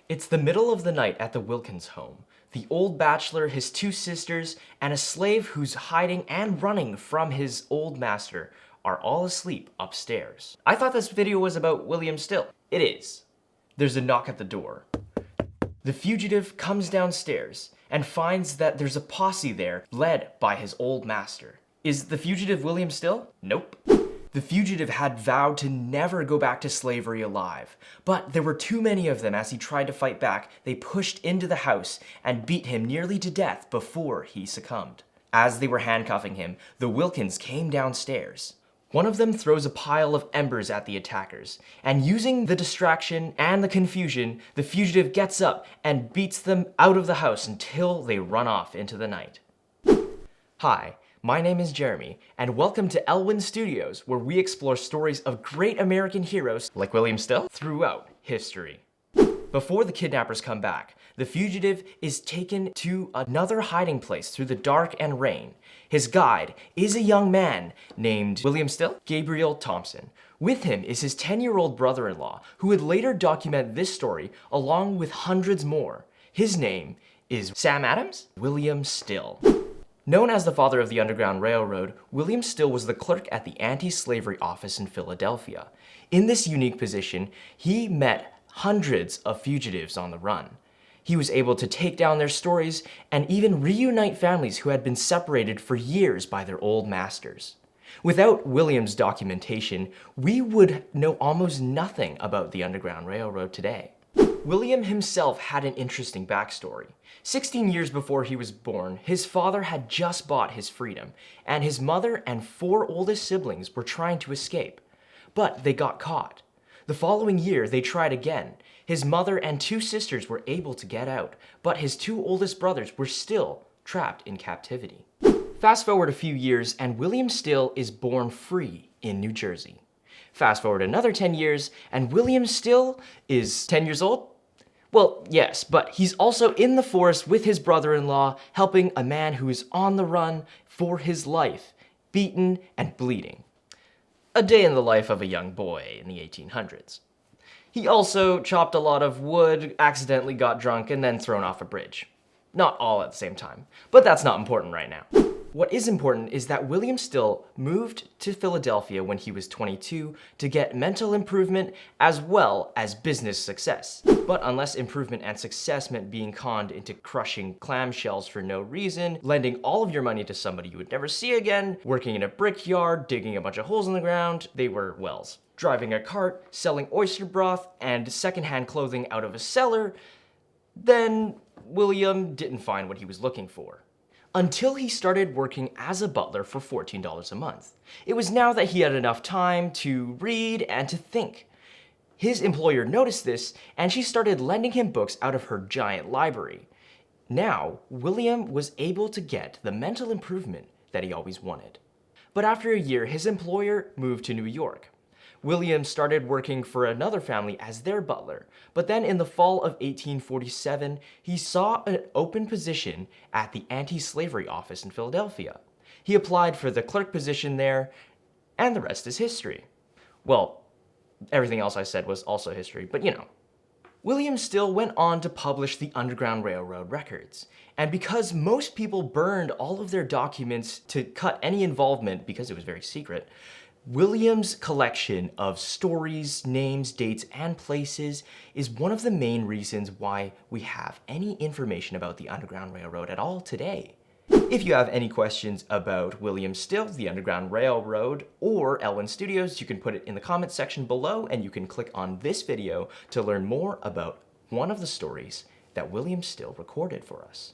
It's the middle of the night at the Wilkins home. The old bachelor, his two sisters, and a slave who's hiding and running from his old master are all asleep upstairs. I thought this video was about William Still. It is. There's a knock at the door. The fugitive comes downstairs and finds that there's a posse there led by his old master. Is the fugitive William Still? Nope. The fugitive had vowed to never go back to slavery alive, but there were too many of them. As he tried to fight back, they pushed into the house and beat him nearly to death before he succumbed. As they were handcuffing him, the Wilkins came downstairs. One of them throws a pile of embers at the attackers, and using the distraction and the confusion, the fugitive gets up and beats them out of the house until they run off into the night. Hi. My name is Jeremy, and welcome to Elwyn Studios, where we explore stories of great American heroes, like William Still, throughout history. Before the kidnappers come back, the fugitive is taken to another hiding place through the dark and rain. His guide is a young man named William Still, Gabriel Thompson. With him is his 10-year-old brother-in-law, who would later document this story along with hundreds more. His name is Sam Adams William Still. Known as the father of the Underground Railroad, William Still was the clerk at the anti-slavery office in Philadelphia. In this unique position, he met hundreds of fugitives on the run. He was able to take down their stories and even reunite families who had been separated for years by their old masters. Without William's documentation, we would know almost nothing about the Underground Railroad today. William himself had an interesting backstory. 16 years before he was born, his father had just bought his freedom, and his mother and 4 oldest siblings were trying to escape. But they got caught. The following year, they tried again. His mother and 2 sisters were able to get out, but his 2 oldest brothers were still trapped in captivity. Fast forward a few years, and William Still is born free in New Jersey. Fast forward another 10 years, and William Still is 10 years old? Well, yes, but he's also in the forest with his brother-in-law, helping a man who is on the run for his life, beaten and bleeding. A day in the life of a young boy in the 1800s. He also chopped a lot of wood, accidentally got drunk, and then thrown off a bridge. Not all at the same time, but that's not important right now. What is important is that William Still moved to Philadelphia when he was 22 to get mental improvement as well as business success. But unless improvement and success meant being conned into crushing clamshells for no reason, lending all of your money to somebody you would never see again, working in a brickyard, digging a bunch of holes in the ground, they were wells. Driving a cart, selling oyster broth, and secondhand clothing out of a cellar, then William didn't find what he was looking for. Until he started working as a butler for $14 a month. It was now that he had enough time to read and to think. His employer noticed this, and she started lending him books out of her giant library. Now, William was able to get the mental improvement that he always wanted. But after a year, his employer moved to New York. William started working for another family as their butler, but then in the fall of 1847, he saw an open position at the anti-slavery office in Philadelphia. He applied for the clerk position there, and the rest is history. Well, everything else I said was also history, but you know. William Still went on to publish the Underground Railroad records, and because most people burned all of their documents to cut any involvement because it was very secret, William's collection of stories, names, dates, and places is one of the main reasons why we have any information about the Underground Railroad at all today. If you have any questions about William Still, the Underground Railroad, or Elwyn Studios, you can put it in the comments section below, and you can click on this video to learn more about one of the stories that William Still recorded for us.